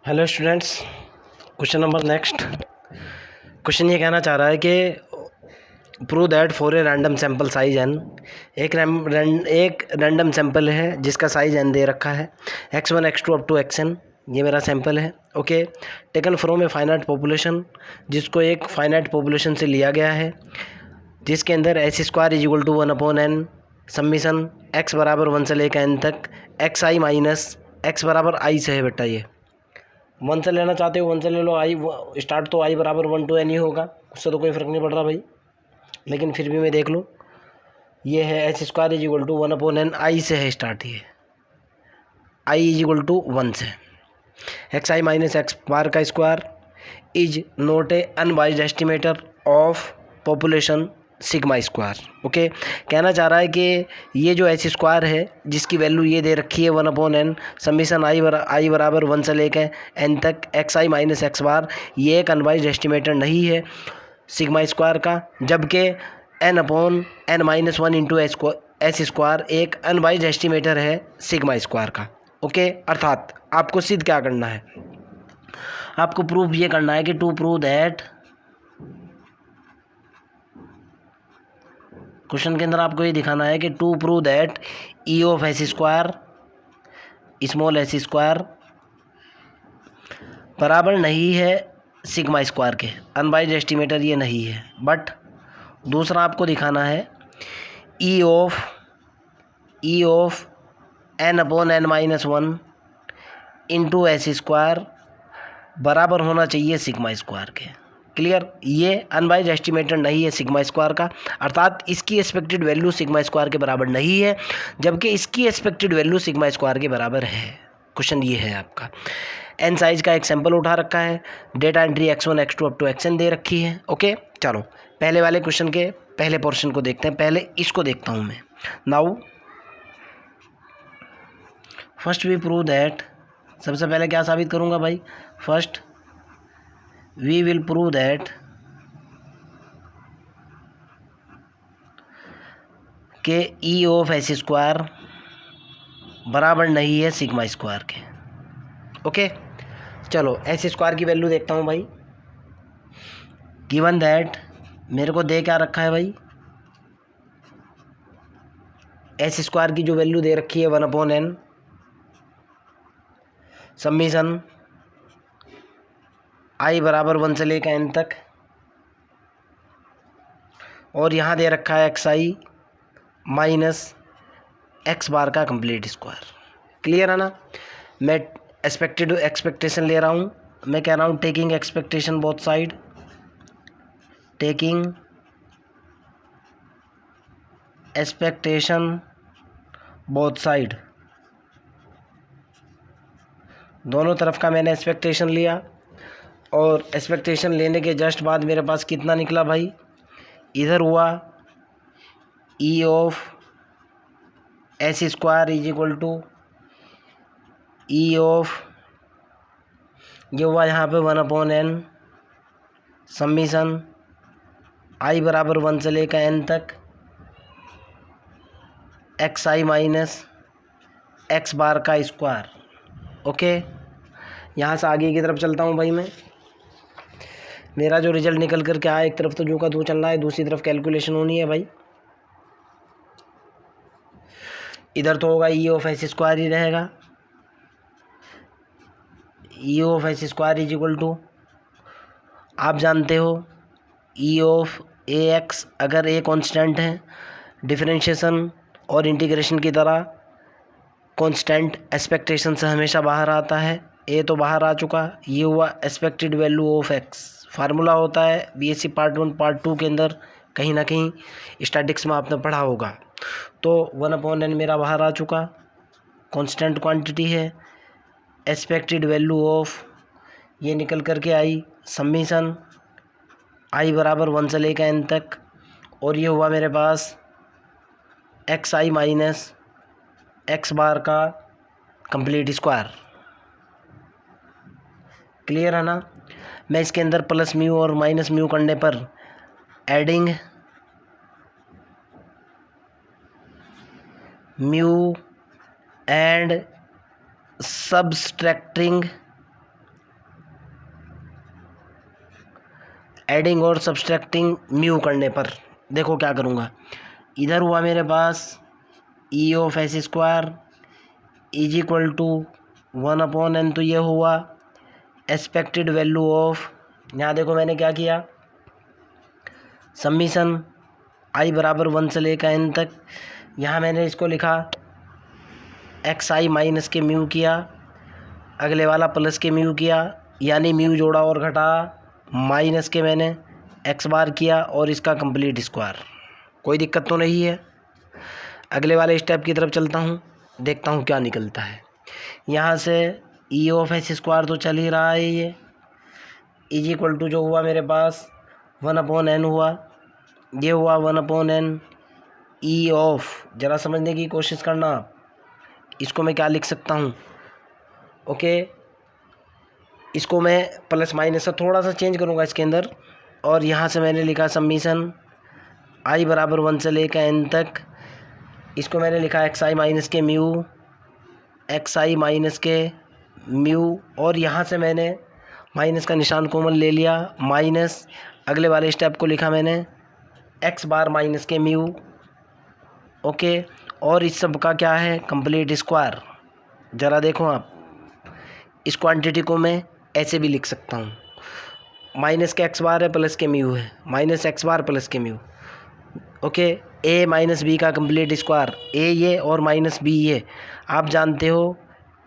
Hello students, question number next. Question ये कहना चाह रहा है कि prove that for a random sample size n, एक रैंडम सैंपल है जिसका साइज एन दे रखा है, x1 x2 up to xn। ये मेरा सैंपल है, okay. Taken from a finite population, जिसको एक फाइनाइट पॉपुलेशन से लिया गया है, जिसके अंदर h square is equal to 1/n summation x बराबर 1 से लेकर n तक एक्स आई माइनस एक्स बराबर आई से है। बेटा ये 1 से लेना चाहते हो 1 से ले लो, आई स्टार्ट तो आई बराबर 1 to n ही होगा, उससे तो कोई फ़र्क नहीं पड़ रहा भाई, लेकिन फिर भी मैं देख लूँ। ये है h square is equal to 1/n, i से है स्टार्ट, ये आई इज इक्वल टू 1 से। X i minus x bar का square is not a unbiased estimator of population sigma square. Okay, कहना चाह रहा है कि ये जो एच स्क्वायर है जिसकी वैल्यू ये दे रखी है 1/n समीशन आई बराबर 1 से लेकर n तक एक्स आई माइनस एक्स बार, ये एक अनवाइज्ड एस्टिमेटर नहीं है सिग्मा स्क्वायर का, जबकि n/n-1 इंटू एच स्क्वायर एक अनवाइज्ड एस्टिमेटर है सिग्मा स्क्वायर का। ओके, अर्थात आपको सिद्ध क्या करना है, आपको प्रूफ ये करना है कि टू प्रूव दैट, क्वेश्चन के अंदर आपको ये दिखाना है कि to prove that E of h square small h square बराबर नहीं है सिग्मा स्क्वायर के, अनबाइज्ड एस्टिमेटर ये नहीं है। बट दूसरा आपको दिखाना है E of n/n-1 into h square बराबर होना चाहिए सिग्मा स्क्वायर के। क्लियर, ये अनबाइज्ड एस्टिमेटर नहीं है सिग्मा स्क्वायर का, अर्थात इसकी एक्सपेक्टेड वैल्यू सिग्मा स्क्वायर के बराबर नहीं है, जबकि इसकी एक्सपेक्टेड वैल्यू सिग्मा स्क्वायर के बराबर है। क्वेश्चन ये है आपका, एन साइज का एक सैंपल उठा रखा है, data entry x1 x2 up to xn दे रखी है। ओके, चलो पहले वाले क्वेश्चन के पहले पोर्शन को देखते हैं, पहले इसको देखता हूँ मैं। Now first we prove that, सबसे पहले क्या साबित करूँगा भाई, first we will prove that के ई ऑफ एच स्क्वायर बराबर नहीं है सिग्मा स्क्वायर के। ओके, चलो एच स्क्वायर की वैल्यू देखता हूँ भाई। गिवन दैट, मेरे को दे क्या रखा है भाई, एच स्क्वायर की जो वैल्यू दे रखी है 1/n समीशन आई बराबर 1 से लेकर n तक, और यहाँ दे रखा है x i minus x bar का कंप्लीट स्क्वायर। क्लियर है ना, मैं एक्सपेक्टेशन ले रहा हूँ, मैं कह रहा हूँ taking expectation both side, taking expectation both side, दोनों तरफ का मैंने एक्सपेक्टेशन लिया, और एक्सपेक्टेशन लेने के जस्ट बाद मेरे पास कितना निकला भाई, इधर हुआ E of h square is equal to E of, ये हुआ यहाँ पे 1/n समीशन आई बराबर 1 से लेकर n तक x i minus x bar का स्क्वायर। ओके, यहाँ से आगे की तरफ चलता हूँ भाई मैं, मेरा जो रिजल्ट निकल कर के आया, एक तरफ तो जो का दो चल रहा है, दूसरी तरफ कैलकुलेशन होनी है भाई। इधर तो होगा ई ऑफ एच स्क्वायर ही रहेगा, E of h square is equal to, आप जानते हो ई ऑफ ए एक्स, अगर ए कांस्टेंट है डिफरेंशिएशन और इंटीग्रेशन की तरह कांस्टेंट एक्सपेक्टेशन से हमेशा बाहर आता है, ए तो बाहर आ चुका, ये हुआ expected value of x. Formula होता है बीएससी पार्ट 1 पार्ट 2 के अंदर, कहीं ना कहीं स्टैटिक्स में आपने पढ़ा होगा। तो 1/n मेरा बाहर आ चुका, कांस्टेंट क्वांटिटी है, एक्सपेक्टेड वैल्यू ऑफ ये निकल कर के आई समीशन आई बराबर 1 से लेकर n तक, और ये हुआ मेरे पास x i minus x bar का कंप्लीट स्क्वायर। क्लियर है ना, मैं इसके अंदर प्लस म्यू और माइनस म्यू करने पर adding mu and subtracting adding और सब्सट्रैक्टिंग म्यू करने पर देखो क्या करूँगा। इधर हुआ मेरे पास E of S square is equal to 1/n, तो ये हुआ एक्सपेक्टेड वैल्यू ऑफ, यहाँ देखो मैंने क्या किया, सम्मिशन आई बराबर 1 से लेकर n तक, यहाँ मैंने इसको लिखा एक्स आई माइनस के म्यू किया, अगले वाला प्लस के म्यू किया, यानी म्यू जोड़ा और घटा, माइनस के मैंने एक्स बार किया और इसका कंप्लीट स्क्वायर। कोई दिक्कत तो नहीं है। अगले वाले स्टेप की तरफ चलता हूँ, देखता हूँ क्या निकलता है। यहाँ से ई ऑफ एस स्क्वायर तो चल ही रहा है, ये इज इक्वल टू जो हुआ मेरे पास 1/n हुआ, ये हुआ 1/n ई ऑफ, ज़रा समझने की कोशिश करना आप, इसको मैं क्या लिख सकता हूँ, ओके, इसको मैं प्लस माइनस से थोड़ा सा चेंज करूँगा इसके अंदर, और यहाँ से मैंने लिखा सम्मिशन आई बराबर 1 से लेकर n तक, इसको मैंने लिखा एक्स आई माइनस के म्यू, एक्स आई माइनस के म्यू, और यहाँ से मैंने माइनस का निशान कॉमन ले लिया, माइनस अगले वाले स्टेप को लिखा मैंने एक्स बार माइनस के म्यू, ओके, और इस सब का क्या है कंप्लीट स्क्वायर। ज़रा देखो आप, इस क्वांटिटी को मैं ऐसे भी लिख सकता हूँ, माइनस के एक्स बार है प्लस के म्यू है, माइनस एक्स बार प्लस के mu, okay, A minus B का कंप्लीट स्क्वायर, ए ये और माइनस बी ये, आप जानते हो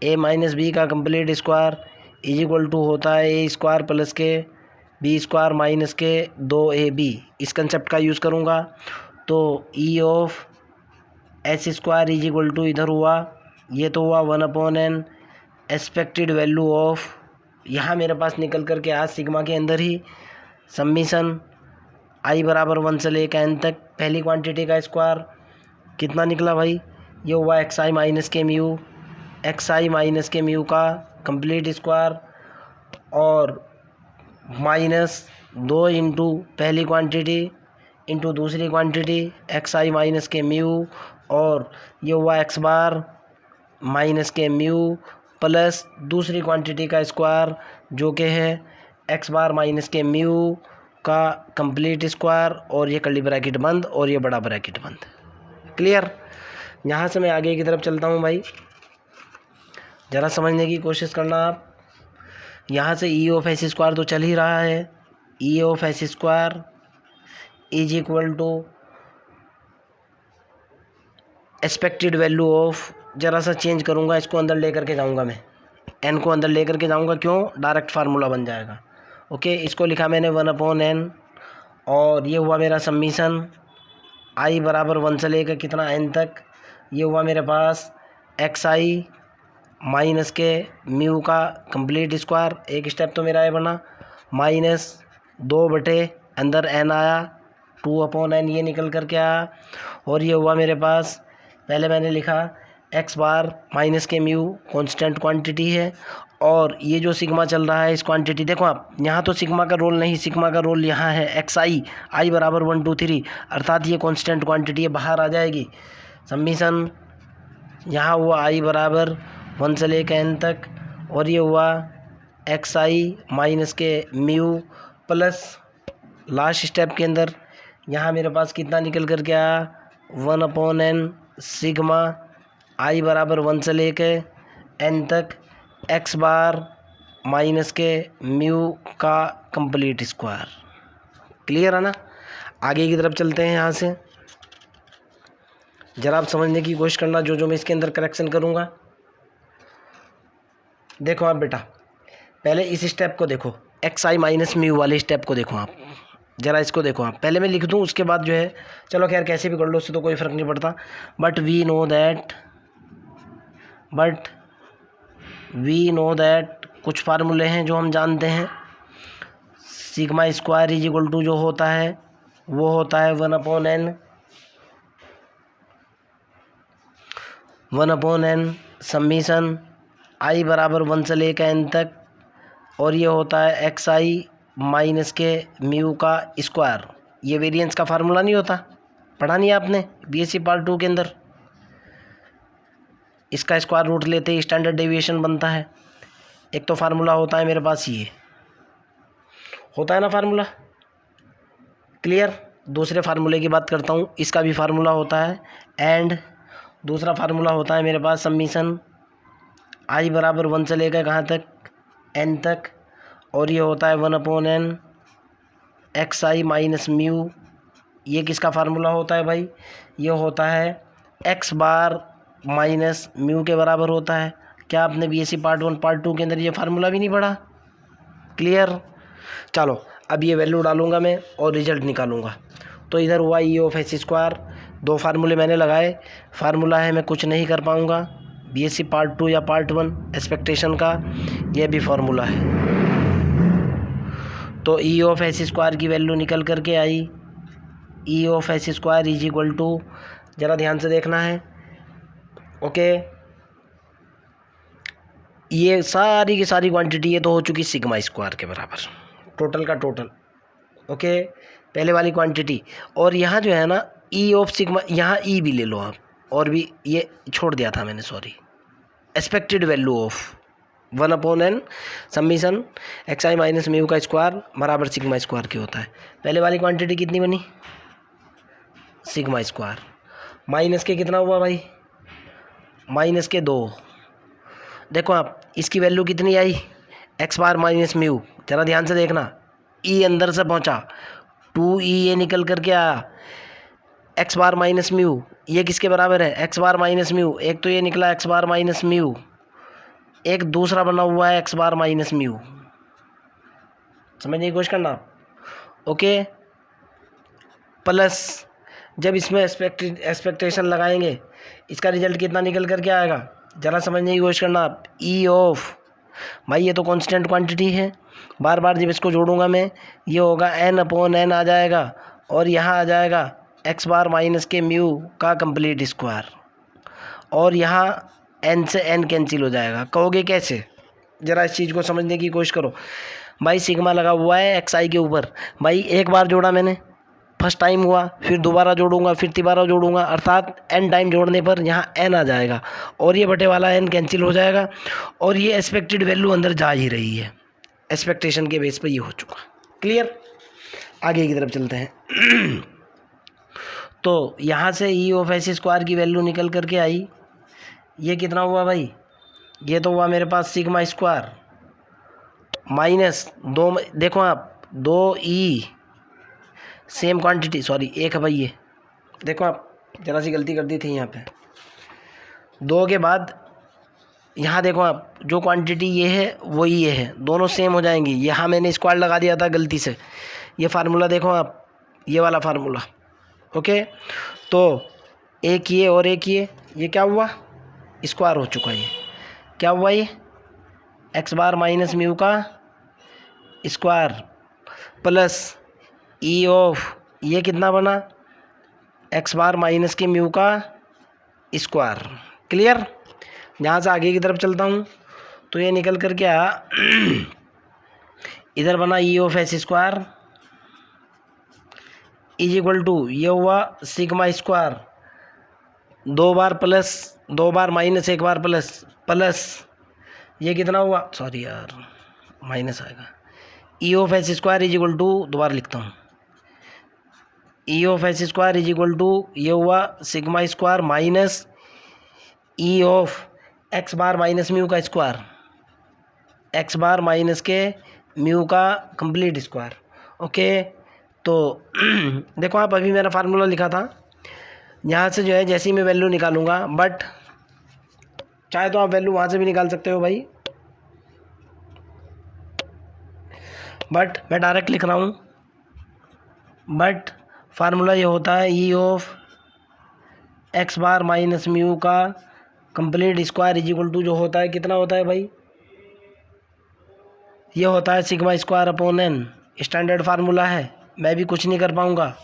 ए माइनस बी का complete square is equal to होता है ए स्क्वायर प्लस के बी स्क्वायर माइनस के 2ab। इस कंसेप्ट का यूज़ करूँगा तो E of S square is equal to इधर हुआ, ये तो हुआ 1/n एक्सपेक्टेड वैल्यू ऑफ, यहाँ मेरे पास निकल कर के आज सिग्मा के अंदर ही सम्मिशन आई बराबर 1 से लेकर n तक, पहली क्वांटिटी का स्क्वायर कितना निकला भाई, ये हुआ एक्स आई माइनस के म्यू, एक्स आई माइनस के म्यू का कंप्लीट स्क्वायर, और माइनस 2 इंटू पहली क्वांटिटी इंटू दूसरी क्वांटिटी एक्स आई माइनस के म्यू, और ये हुआ एक्स बार माइनस के म्यू प्लस दूसरी क्वांटिटी का स्क्वायर जो कि है एक्स बार माइनस के म्यू का कंप्लीट स्क्वायर, और ये कर्ली ब्रैकेट बंद और ये बड़ा ब्रैकेट बंद। क्लियर। यहाँ से मैं आगे की तरफ चलता हूँ भाई, ज़रा समझने की कोशिश करना आप। यहाँ से ई ऑफ एस स्क्वायर तो चल ही रहा है, E of S square is equal to expected value of, ज़रा सा चेंज करूँगा, इसको अंदर लेकर के जाऊँगा मैं, एन को अंदर लेकर के जाऊँगा, क्यों, डायरेक्ट फार्मूला बन जाएगा, ओके, इसको लिखा मैंने 1/n, और ये हुआ मेरा सम्मिशन आई बराबर 1 से लेकर कितना n तक, ये हुआ मेरे पास एक्स आई माइनस के म्यू का कंप्लीट स्क्वायर, एक स्टेप तो मेरा ये बना, माइनस 2 बटे अंदर n आया 2/n, ये निकल कर के आया, और ये हुआ मेरे पास, पहले मैंने लिखा एक्स बार माइनस के म्यू कांस्टेंट क्वांटिटी है, और ये जो सिग्मा चल रहा है इस क्वांटिटी, देखो आप यहाँ तो सिग्मा का रोल नहीं, सिग्मा का रोल यहाँ है एक्स आई, आई बराबर 1 2 3, अर्थात ये कांस्टेंट क्वांटिटी है, बाहर आ जाएगी। सम्मिशन यहाँ हुआ आई बराबर 1 से लेकर n तक, और ये हुआ एक्स आई माइनस के म्यू प्लस लास्ट स्टेप के अंदर यहाँ मेरे पास कितना निकल कर के आया 1/n सिग्मा आई बराबर 1 से लेके n तक एक्स बार माइनस के म्यू का कंप्लीट स्क्वायर। क्लियर है ना। आगे की तरफ चलते हैं। यहाँ से ज़रा आप समझने की कोशिश करना जो मैं इसके अंदर करेक्शन करूँगा। देखो आप बेटा, पहले इस स्टेप को देखो, एक्स आई माइनस म्यू वाले स्टेप को देखो आप, ज़रा इसको देखो आप, पहले मैं लिख दूँ उसके बाद जो है, चलो खैर कैसे भी कर लो, उससे तो कोई फ़र्क नहीं पड़ता, बट वी नो दैट कुछ फार्मूले हैं जो हम जानते हैं। Sigma square is equal to जो होता है वो होता है 1/n सम्मिशन आई बराबर 1 से लेकर n तक, और ये होता है एक्स आई माइनस के म्यू का स्क्वायर। ये वेरिएंस का फार्मूला नहीं होता, पढ़ा नहीं आपने बीएससी पार्ट 2 के अंदर। इसका स्क्वायर रूट लेते ही स्टैंडर्ड डेविएशन बनता है। एक तो फार्मूला होता है मेरे पास, ये होता है ना फार्मूला, क्लियर। दूसरे फार्मूले की बात करता हूँ, इसका भी फार्मूला होता है एंड दूसरा फार्मूला होता है मेरे पास समीशन आई बराबर 1 से लेकर कहाँ तक, n तक, और ये होता है 1/n x i minus mu. ये किसका फार्मूला होता है भाई, ये होता है x बार माइनस म्यू के बराबर होता है। क्या आपने बीएससी पार्ट 1 पार्ट 2 के अंदर ये फार्मूला भी नहीं पढ़ा? क्लियर। चलो अब ये वैल्यू डालूंगा मैं और रिजल्ट निकालूंगा। तो इधर हुआ ई ऑफ एस स्क्वायर, दो फार्मूले मैंने लगाए, फार्मूला है मैं कुछ नहीं कर पाऊंगा, बीएससी पार्ट 2 या पार्ट 1 एक्सपेक्टेशन का ये भी फार्मूला है। तो ई ऑफ एस स्क्वायर की वैल्यू निकल करके आई, E of S square is equal to, ज़रा ध्यान से देखना है, ओके, ये सारी की सारी क्वांटिटी ये तो हो चुकी सिग्मा स्क्वायर के बराबर, टोटल का टोटल, ओके, पहले वाली क्वांटिटी। और यहाँ जो है ना ई ऑफ सिग्मा, यहाँ ई भी ले लो आप, और भी ये छोड़ दिया था मैंने, sorry, expected value of 1/n summation x i minus mu का स्क्वायर बराबर सिग्मा स्क्वायर की होता है। पहले वाली क्वांटिटी कितनी बनी, सिग्मा स्क्वायर, माइनस के कितना हुआ भाई, माइनस के 2। देखो आप इसकी वैल्यू कितनी आई, एक्स बार माइनस म्यू, ज़रा ध्यान से देखना, ई अंदर से पहुंचा, 2e ये निकल करके आया, एक्स बार माइनस म्यू ये किसके बराबर है, एक्स बार माइनस म्यू, एक तो ये निकला एक्स बार माइनस म्यू, एक दूसरा बना हुआ है एक्स बार माइनस म्यू, समझने की कोशिश करना, ओके, प्लस जब इसमें एक्सपेक्टेशन लगाएंगे इसका रिजल्ट कितना निकल करके आएगा, ज़रा समझने की कोशिश करना आप, ई ऑफ, भाई ये तो कांस्टेंट क्वांटिटी है, बार बार जब इसको जोड़ूंगा मैं ये होगा n/n आ जाएगा, और यहाँ आ जाएगा एक्स बार माइनस के म्यू का कंप्लीट स्क्वायर, और यहाँ n से n कैंसिल हो जाएगा। कहोगे कैसे, ज़रा इस चीज़ को समझने की कोशिश करो। भाई सिग्मा लगा हुआ है एक्स आई के ऊपर, भाई एक बार जोड़ा मैंने, फर्स्ट टाइम हुआ, फिर दोबारा जोड़ूंगा, फिर तिबारा जोड़ूंगा, अर्थात n टाइम जोड़ने पर यहाँ n आ जाएगा, और ये बटे वाला n कैंसिल हो जाएगा, और ये एक्सपेक्टेड वैल्यू अंदर जा ही रही है, एक्सपेक्टेशन के बेस पे ये हो चुका। क्लियर, आगे की तरफ चलते हैं। तो यहाँ से ई ऑफ एस स्क्वायर की वैल्यू निकल करके आई, ये कितना हुआ भाई, ये तो हुआ मेरे पास सिग्मा स्क्वायर माइनस 2, देखो आप 2e सेम क्वांटिटी, सॉरी एक है भाई, ये देखो आप ज़रा सी गलती कर दी थी यहाँ पे, 2 के बाद यहाँ देखो आप जो क्वांटिटी ये है वही ये है, दोनों सेम हो जाएंगी, यहाँ मैंने स्क्वायर लगा दिया था गलती से, ये फार्मूला देखो आप, ये वाला फार्मूला, ओके, तो एक ये और एक ये क्या हुआ, स्क्वायर हो चुका, ये क्या हुआ, ये एक्स बार माइनस म्यू का स्क्वायर प्लस ई ऑफ ये कितना बना, एक्स बार माइनस के म्यू का स्क्वायर। क्लियर, यहाँ से आगे की तरफ चलता हूँ, तो ये निकल कर क्या इधर बना E of S square is equal to, ये हुआ सिग्मा स्क्वायर, 2 बार प्लस 2 बार माइनस 1 बार प्लस, प्लस ये कितना हुआ, सॉरी यार माइनस आएगा, E of S square is equal to, दोबारा लिखता हूँ, E of S square is equal to, ये हुआ sigma square minus E of x bar minus mu का स्क्वायर, एक्स बार माइनस के म्यू का कंप्लीट स्क्वायर, ओके। तो देखो आप अभी मेरा फार्मूला लिखा था, यहाँ से जो है जैसे ही मैं वैल्यू निकालूंगा, बट चाहे तो आप वैल्यू वहाँ से भी निकाल सकते हो भाई, बट मैं डायरेक्ट लिख रहा हूँ, बट फार्मूला ये होता है E of x bar minus mu का complete square is equal to, जो होता है कितना होता है भाई, ये होता है sigma square upon N, standard formula है, मैं भी कुछ नहीं कर पाऊँगा,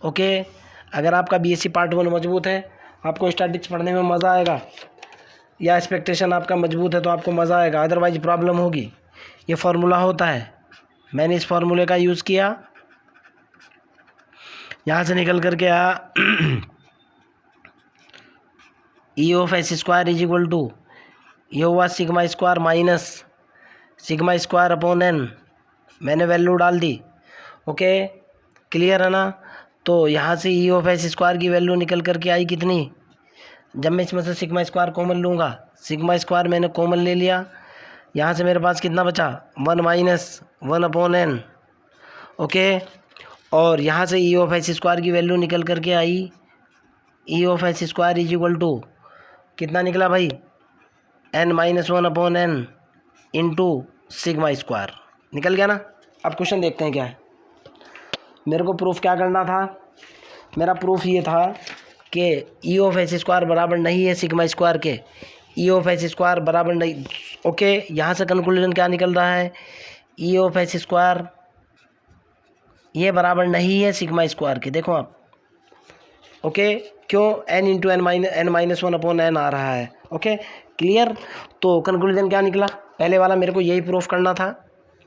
ओके। अगर आपका बीएससी पार्ट 1 मजबूत है, आपको स्टैटिक्स पढ़ने में मज़ा आएगा, या एक्सपेक्टेशन आपका मजबूत है तो आपको मज़ा आएगा, अदरवाइज प्रॉब्लम होगी। ये फार्मूला होता है, मैंने इस फार्मूले का यूज़ किया, यहाँ से निकल करके आया E of S square is equal to, ये हुआ sigma square minus sigma square upon N, मैंने वैल्यू डाल दी, ओके। क्लियर है ना। तो यहाँ से ई ऑफ एस स्क्वायर की वैल्यू निकल करके आई कितनी, जब मैं इसमें से सिग्मा स्क्वायर कॉमन लूँगा, सिग्मा स्क्वायर मैंने कॉमन ले लिया, यहाँ से मेरे पास कितना बचा 1 माइनस 1/n। ओके, और यहाँ से ई ऑफ एस स्क्वायर की वैल्यू निकल करके आई, E of S square is equal to कितना निकला भाई, n-1/n इंटू सिग्मा स्क्वायर, निकल गया ना। अब क्वेश्चन देखते हैं क्या है। मेरे को प्रूफ क्या करना था, मेरा प्रूफ ये था कि ई ऑफ एस स्क्वायर बराबर नहीं है सिग्मा स्क्वायर के, ई ऑफ एस स्क्वायर बराबर नहीं। ओके, यहाँ से कंक्लूजन क्या निकल रहा है, ई ऑफ एस स्क्वायर ये बराबर नहीं है सिग्मा स्क्वायर के। देखो आप, ओके, क्यों, n इंटू n-1/n आ रहा है। Okay, clear. तो कंक्लूजन क्या निकला, पहले वाला मेरे को यही प्रूफ करना था।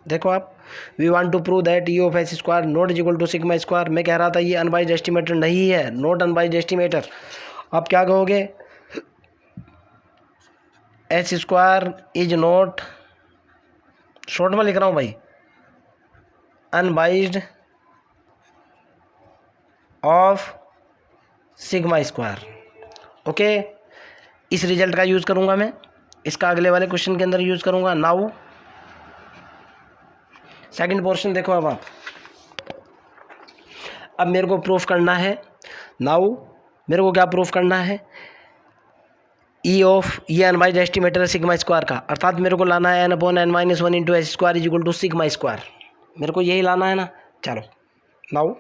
देखो आप, we want to prove that E of S square not is equal to sigma square. मैं कह रहा था ये अनबाइज्ड एस्टिमेटर नहीं है, नॉट अनबाइज्ड एस्टिमेटर। आप क्या कहोगे, S square is not, short में लिख रहा हूँ भाई, unbiased of sigma square. Okay, इस रिजल्ट का यूज़ करूँगा मैं, इसका अगले वाले क्वेश्चन के अंदर यूज़ करूँगा। नाउ सेकंड पोर्शन देखो। अब मेरे को प्रूफ करना है, नाउ मेरे को क्या प्रूफ करना है, ई ऑफ, ये अनबाइज्ड एस्टिमेटर है सिग्मा स्क्वायर का, अर्थात मेरे को लाना है n/n-1 into S square is equal to sigma square. मेरे को यही लाना है ना। चलो now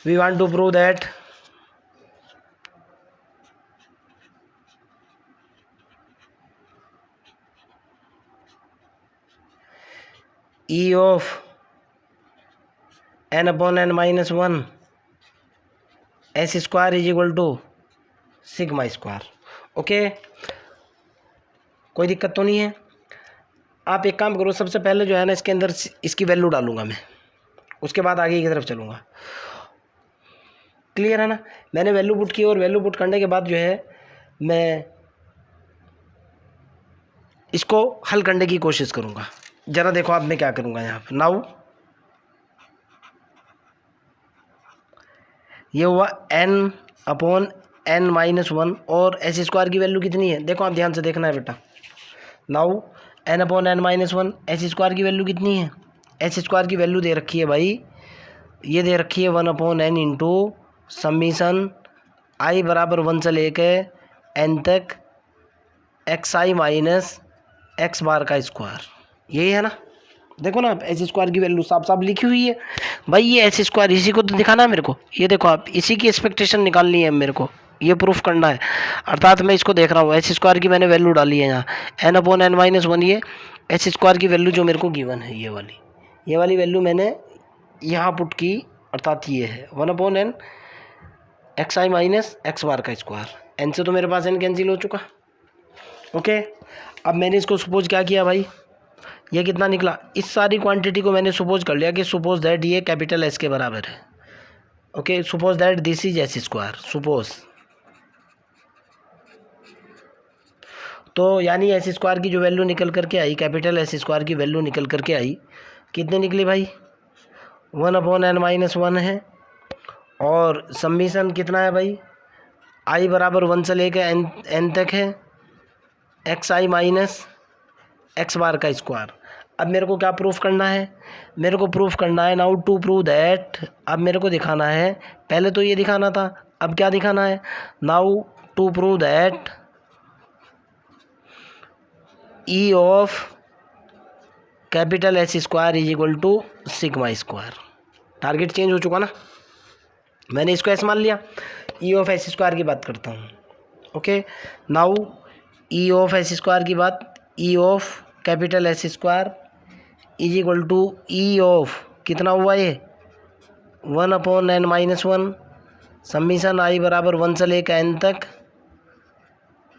we want to prove that E of n/n-1 S square is equal to sigma square. Okay, कोई दिक्कत तो नहीं है। आप एक काम करो, सबसे पहले जो है ना इसके अंदर इसकी वैल्यू डालूंगा मैं, उसके बाद आगे की तरफ चलूँगा। क्लियर है ना। मैंने वैल्यू पुट की और वैल्यू पुट करने के बाद जो है मैं इसको हल करने की कोशिश करूँगा। ज़रा देखो आप, मैं क्या करूँगा यहाँ पर। नाउ ये हुआ n/n-1 और एस स्क्वायर की वैल्यू कितनी है, देखो आप ध्यान से देखना है बेटा। नाउ n/n-1 एस स्क्वायर की वैल्यू कितनी है, एस स्क्वायर की वैल्यू दे रखी है भाई, ये दे रखी है 1/n इंटू समीशन i बराबर 1 से लेके n तक xi माइनस एक्स बार का स्क्वायर, यही है ना। देखो ना आप, एस स्क्वायर की वैल्यू साफ साफ लिखी हुई है भाई, ये एस स्क्वायर इसी को तो दिखाना है मेरे को। ये देखो आप, इसी की एक्सपेक्टेशन निकालनी है मेरे को, ये प्रूफ करना है। अर्थात मैं इसको देख रहा हूँ, एस स्क्वायर की मैंने वैल्यू डाली है यहाँ n/n-1, ये एस स्क्वायर की वैल्यू जो मेरे को गिवन है, ये वाली वैल्यू मैंने यहाँ पुट की, अर्थात ये है 1/n xi minus x bar का स्क्वायर। एन से तो मेरे पास एन कैंसिल हो चुका। ओके, अब मैंने इसको सपोज क्या किया भाई, ये कितना निकला, इस सारी क्वांटिटी को मैंने सपोज कर लिया कि सपोज दैट ये कैपिटल एस के बराबर है। Okay, suppose that this is S square, suppose. तो यानी एस स्क्वायर की जो वैल्यू निकल करके आई, कैपिटल एस स्क्वायर की वैल्यू निकल करके आई, कितने निकली भाई, 1/n-1 है, और समीशन कितना है भाई, i बराबर 1 से लेकर n तक है xi माइनस एक्स बार का स्क्वायर। अब मेरे को क्या प्रूफ करना है, मेरे को प्रूफ करना है, नाउ टू प्रूव दैट, अब मेरे को दिखाना है, पहले तो ये दिखाना था, अब क्या दिखाना है, now to prove that E of capital S square is equal to sigma square. Target change हो चुका ना, मैंने इसको एस मान लिया, ई ऑफ एस स्क्वायर की बात करता हूँ। Okay, now E of S square की बात, E of capital S square is equal to E of कितना हुआ ये 1/n-1 समीशन i बराबर 1 से लेकर n तक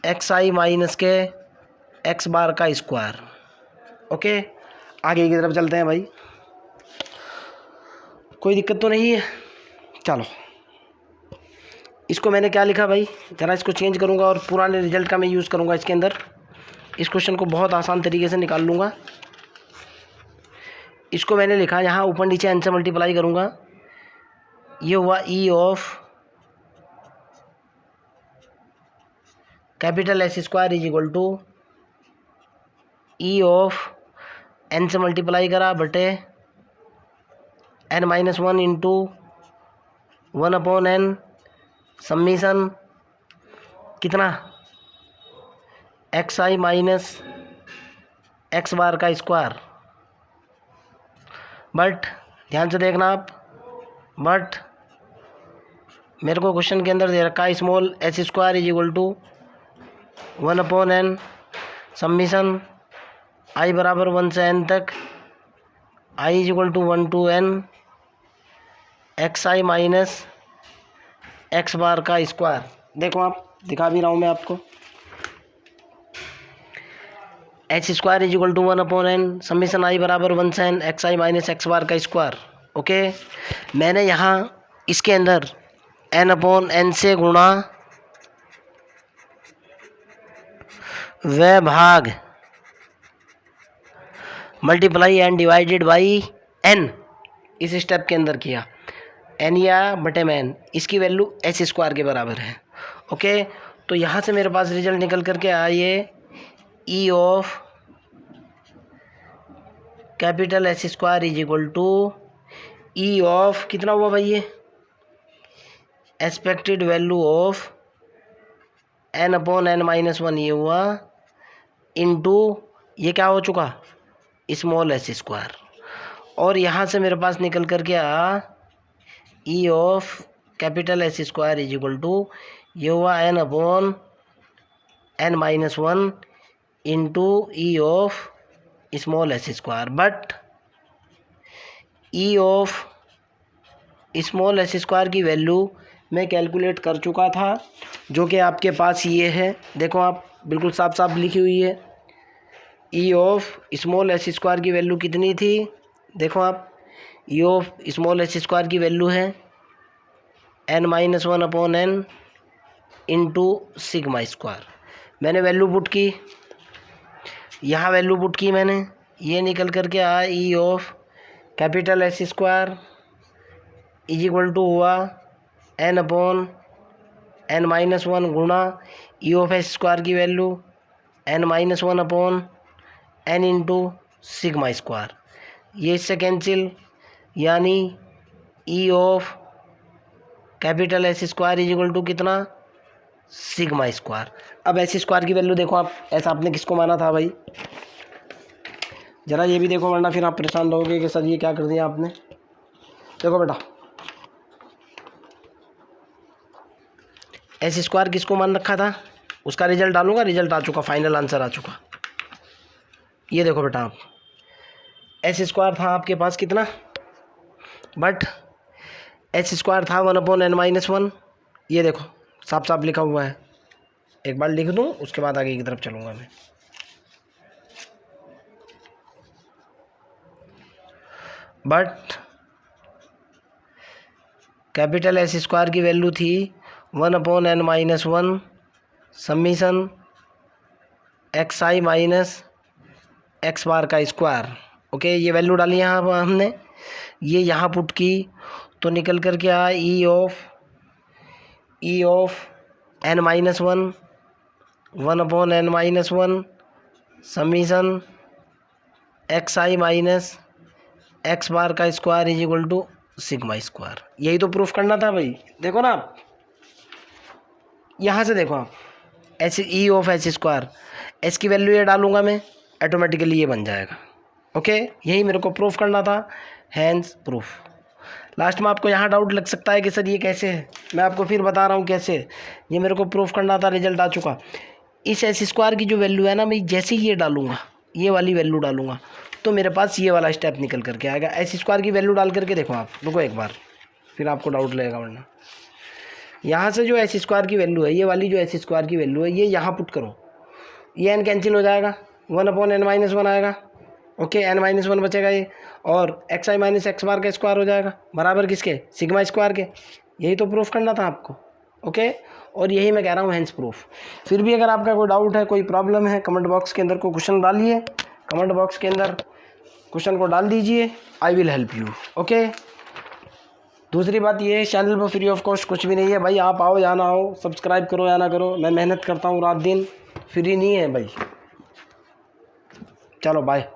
xi माइनस के एक्स बार का स्क्वायर। ओके, आगे की तरफ चलते हैं भाई, कोई दिक्कत तो नहीं है। चलो, इसको मैंने क्या लिखा भाई, ज़रा इसको चेंज करूँगा और पुराने रिजल्ट का मैं यूज़ करूँगा इसके अंदर, इस क्वेश्चन को बहुत आसान तरीके से निकाल लूँगा। इसको मैंने लिखा यहाँ ऊपर नीचे n से मल्टीप्लाई करूँगा, ये हुआ E of capital S square is equal to E of n से मल्टीप्लाई करा बटे n-1 इंटू 1/n सम्मिशन कितना xi माइनस एक्स बार का स्क्वायर। बट ध्यान से देखना आप, बट मेरे को क्वेश्चन के अंदर दे रखा है small S square is equal to 1/n summation i बराबर 1 से n तक i is equal to 1 to n xi minus x bar का स्क्वायर। देखो आप, दिखा भी रहा हूँ मैं आपको, H square is equal to 1/n summation i बराबर 1 से n xi minus x bar का स्क्वायर। ओके, मैंने यहाँ इसके अंदर n/n से गुणा व भाग multiply and divided by n इस स्टेप के अंदर किया, n या बटे में n, इसकी वैल्यू एच स्क्वायर के बराबर है। ओके, तो यहाँ से मेरे पास रिजल्ट निकल करके आया ये E of capital S square is equal to E of कितना हुआ भाई, ये एक्सपेक्टेड वैल्यू ऑफ n/n-1 ये हुआ इनटू ये क्या हो चुका स्मॉल एस स्क्वायर, और यहाँ से मेरे पास निकल करके आया E of capital S square is equal to ये हुआ n/n-1 into E of small S square. But E of small S square की वैल्यू मैं कैलकुलेट कर चुका था, जो कि आपके पास ये है, देखो आप बिल्कुल साफ साफ लिखी हुई है। E of small S square की वैल्यू कितनी थी, देखो आप, ई ऑफ स्मॉल एस स्क्वायर की वैल्यू है n-1/n इंटू सिग्मा स्क्वायर। मैंने वैल्यू पुट की, यहाँ वैल्यू पुट की मैंने, ये निकल करके आया E of capital S square is equal to हुआ n/n-1 गुणा ई ऑफ एस स्क्वायर की value n-1/n into sigma square, ये इससे कैंसिल, यानी E of capital S square is equal to कितना सिग्मा स्क्वायर। अब एस स्क्वायर की value देखो आप, ऐसा आपने किसको माना था भाई, ज़रा ये भी देखो, वरना फिर आप परेशान रहोगे कि सर ये क्या कर दिया आपने। देखो बेटा, एस स्क्वायर किसको मान रखा था, उसका रिजल्ट डालूंगा, रिजल्ट आ चुका, फाइनल आंसर आ चुका। ये देखो बेटा, आप एस स्क्वायर था आपके पास कितना, बट एच स्क्वायर था 1/n-1, ये देखो साफ साफ लिखा हुआ है, एक बार लिख दूँ उसके बाद आगे की तरफ चलूँगा मैं। बट कैपिटल एस स्क्वायर की वैल्यू थी 1/n-1 summation xi minus x bar का स्क्वायर। ओके, ये वैल्यू डाली यहाँ हमने, ये यहाँ पुट की, तो निकल कर के आया E of n-1 1/n-1 summation xi minus x bar का square is equal to sigma square. यही तो प्रूफ करना था भाई। देखो ना आप, यहाँ से देखो आप, H E of h square, H की वैल्यू ये डालूंगा मैं, ऑटोमेटिकली ये बन जाएगा। ओके, यही मेरे को प्रूफ करना था, हैंस प्रूफ। लास्ट में आपको यहाँ डाउट लग सकता है कि सर ये कैसे है, मैं आपको फिर बता रहा हूँ कैसे। ये मेरे को प्रूफ करना था, रिजल्ट आ चुका। इस एच स्क्वायर की जो वैल्यू है ना, मैं जैसे ही ये डालूंगा, ये वाली वैल्यू डालूंगा, तो मेरे पास ये वाला स्टेप निकल करके आएगा। एच स्क्वायर की वैल्यू डाल करके देखो आप, रुको एक बार, फिर आपको डाउट लगेगा, वरना यहाँ से जो एच स्क्वायर की वैल्यू है, ये वाली जो एच स्क्वायर की वैल्यू है, ये यहाँ पुट करो, ये n कैंसिल हो जाएगा, 1/n-1 आएगा। ओके, n-1 बचेगा ये, और xi माइनस एक्स बार का स्क्वायर हो जाएगा, बराबर किसके, सिग्मा स्क्वायर के। यही तो प्रूफ करना था आपको। ओके, और यही मैं कह रहा हूँ हैंस प्रूफ। फिर भी अगर आपका कोई डाउट है, कोई प्रॉब्लम है, कमेंट बॉक्स के अंदर कोई क्वेश्चन डालिए, कमेंट बॉक्स के अंदर क्वेश्चन को डाल दीजिए, I will help you. Okay. दूसरी बात ये है, चैनल पर फ्री ऑफ कॉस्ट कुछ भी नहीं है भाई, आप आओ या ना आओ, सब्सक्राइब करो या ना करो, मैं मेहनत करता हूँ रात दिन, फ्री नहीं है भाई। चलो बाय।